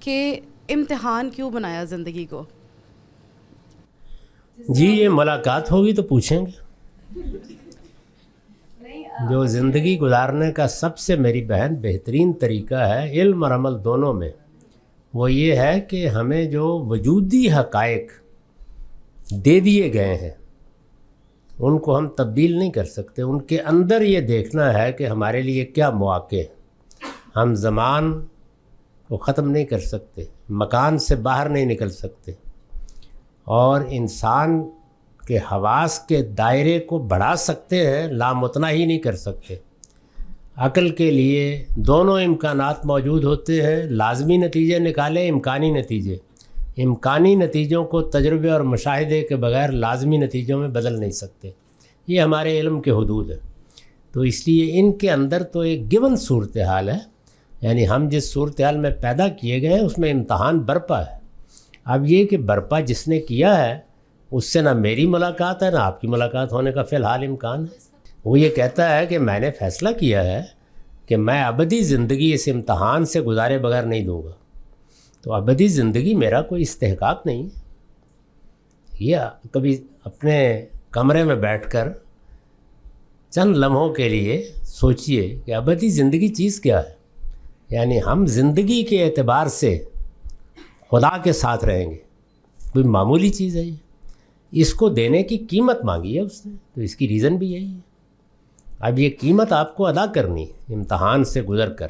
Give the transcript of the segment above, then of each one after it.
کہ امتحان کیوں بنایا زندگی کو؟ جی یہ ملاقات ہوگی تو پوچھیں گے. جو زندگی گزارنے کا سب سے میری بہن بہترین طریقہ ہے علم اور عمل دونوں میں، وہ یہ ہے کہ ہمیں جو وجودی حقائق دے دیے گئے ہیں ان کو ہم تبدیل نہیں کر سکتے. ان کے اندر یہ دیکھنا ہے کہ ہمارے لیے کیا مواقع ہیں. ہم زمان کو ختم نہیں کر سکتے، مکان سے باہر نہیں نکل سکتے، اور انسان کے حواس کے دائرے کو بڑھا سکتے ہیں، لامتناہی نہیں کر سکتے. عقل کے لیے دونوں امکانات موجود ہوتے ہیں. لازمی نتیجے نکالیں، امکانی نتیجے. امکانی نتیجوں کو تجربے اور مشاہدے کے بغیر لازمی نتیجوں میں بدل نہیں سکتے. یہ ہمارے علم کے حدود ہے. تو اس لیے ان کے اندر تو ایک گیون صورتحال ہے، یعنی ہم جس صورتحال میں پیدا کیے گئے ہیں اس میں امتحان برپا ہے. اب یہ کہ برپا جس نے کیا ہے اس سے نہ میری ملاقات ہے نہ آپ کی ملاقات ہونے کا فی الحال امکان ہے. وہ یہ کہتا ہے کہ میں نے فیصلہ کیا ہے کہ میں ابدی زندگی اس امتحان سے گزارے بغیر نہیں دوں گا. تو ابدی زندگی میرا کوئی استحقاق نہیں ہے. یہ کبھی اپنے کمرے میں بیٹھ کر چند لمحوں کے لیے سوچئے کہ ابدی زندگی چیز کیا ہے. یعنی ہم زندگی کے اعتبار سے خدا کے ساتھ رہیں گے، کوئی معمولی چیز ہے یہ. اس کو دینے کی قیمت مانگی ہے اس نے، تو اس کی ریزن بھی یہی ہے. اب یہ قیمت آپ کو ادا کرنی ہے امتحان سے گزر کر.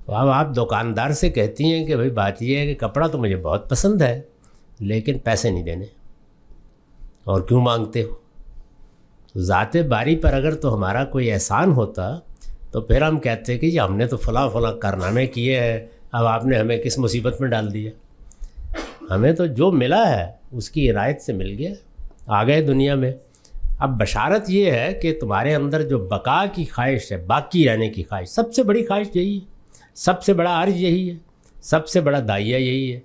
تو اب آپ دکاندار سے کہتی ہیں کہ بھائی بات یہ ہے کہ کپڑا تو مجھے بہت پسند ہے لیکن پیسے نہیں دینے، اور کیوں مانگتے ہو؟ ذات باری پر اگر تو ہمارا کوئی احسان ہوتا تو پھر ہم کہتے کہ ہم نے تو فلاں فلاں کارنامے کیے ہیں، اب آپ نے ہمیں کس مصیبت میں ڈال دیا. ہمیں تو جو ملا ہے اس کی عنایت سے مل گیا، آ گئے دنیا میں. اب بشارت یہ ہے کہ تمہارے اندر جو بقا کی خواہش ہے، باقی رہنے کی خواہش، سب سے بڑی خواہش یہی ہے، سب سے بڑا عرض یہی ہے، سب سے بڑا داعیہ یہی ہے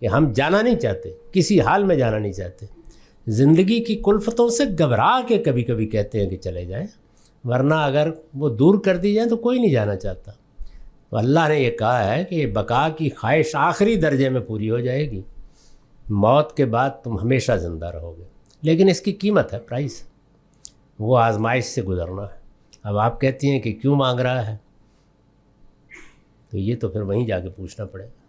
کہ ہم جانا نہیں چاہتے، کسی حال میں جانا نہیں چاہتے. زندگی کی کلفتوں سے گھبرا کے کبھی کبھی کہتے ہیں کہ چلے جائیں، ورنہ اگر وہ دور کر دی جائیں تو کوئی نہیں جانا چاہتا. تو اللہ نے یہ کہا ہے کہ یہ بقا کی خواہش آخری درجے میں پوری ہو جائے گی، موت کے بعد تم ہمیشہ زندہ رہو گے. لیکن اس کی قیمت ہے، پرائس، وہ آزمائش سے گزرنا ہے. اب آپ کہتی ہیں کہ کیوں مانگ رہا ہے، تو یہ تو پھر وہیں جا کے پوچھنا پڑے گا.